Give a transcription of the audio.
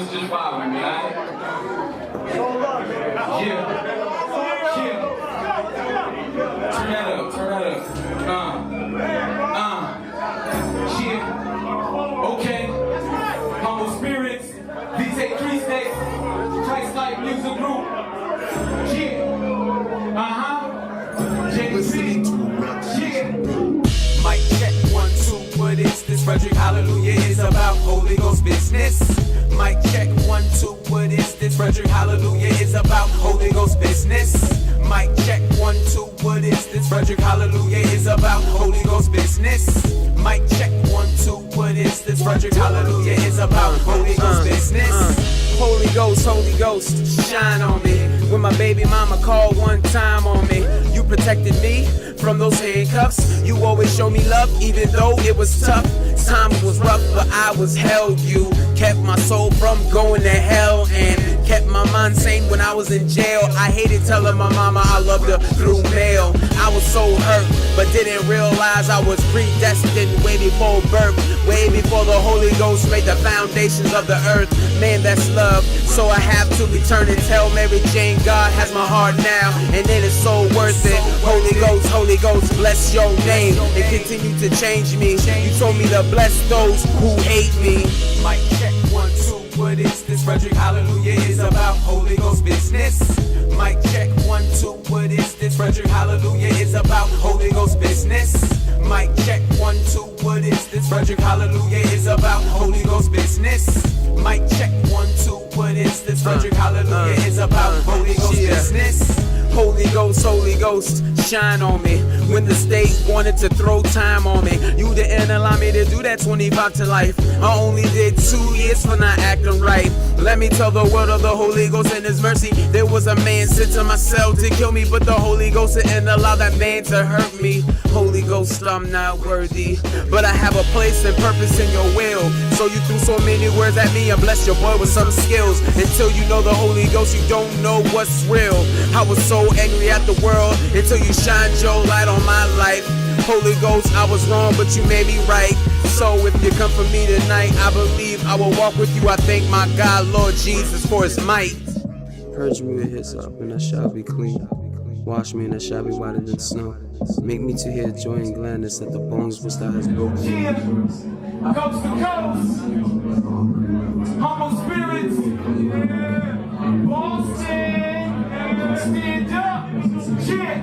is just following me, alright? Yeah. Turn that up, turn that up. Yeah. Okay. Humble Spirits, VJ Christ, Christ-like music group. Yeah. Listening to Yeah. Mic check 1, 2, what is this? Frederick Hallelujah is about Holy Ghost business. Mic check 1, 2, what is this? Frederick Hallelujah is about Holy Ghost business. Mic check 1, 2, what is this? Frederick Hallelujah is about Holy Ghost business. Mic check 1, 2, what is this? Frederick Hallelujah is about Holy Ghost business. Holy Ghost, shine on me. When my baby mama called one time on me, you protected me from those handcuffs. You always show me love, even though it was tough. Time was rough, but I was held. You kept my soul from going to hell and kept my mind sane when I was in jail. I hated telling my mama I loved her through mail. I was so hurt, but didn't realize I was predestined way before birth, way before the Holy Ghost made the foundations of the earth. Man, that's love, so I have to return and tell Mary Jane God has my heart now, and it is so worth it. Holy Ghost, bless your name and continue to change me. You told me to bless those who hate me. Mic check 1, 2, what is this? Frederick Hallelujah is about Holy Ghost business. Mic check 1, 2, what is this? Frederick Hallelujah is about Holy Ghost business. Mic check 1, 2, what is this? Frederick Hallelujah is about Holy Ghost business. Mic check 1, 2, what is this? Frederick Hallelujah is about Holy Ghost business. Holy Ghost, shine on me. When the state wanted to throw time on me, you didn't allow me to do that 25 to life. I only did 2 years for not acting right. Let me tell the world of the Holy Ghost and His mercy. There was a man sent to my cell to kill me, but the Holy Ghost didn't allow that man to hurt me. Holy Ghost, I'm not worthy, but I have a place and purpose in your will. So you threw so many words at me and blessed your boy with some skills. Until you know the Holy Ghost, you don't know what's real. I was so angry at the world until you shined your light on my life. Holy Ghost, I was wrong, but you made me right. So if you come for me tonight, I believe I will walk with you. I thank my God, Lord Jesus, for His might. Purge me with hyssop, and I shall be clean. Wash me, and I shall be whiter than snow. Make me to hear joy and gladness at the bones which Thou hast broken. Yeah. Coast to coast. Humble Spirits. Boston. Stand up. Yeah.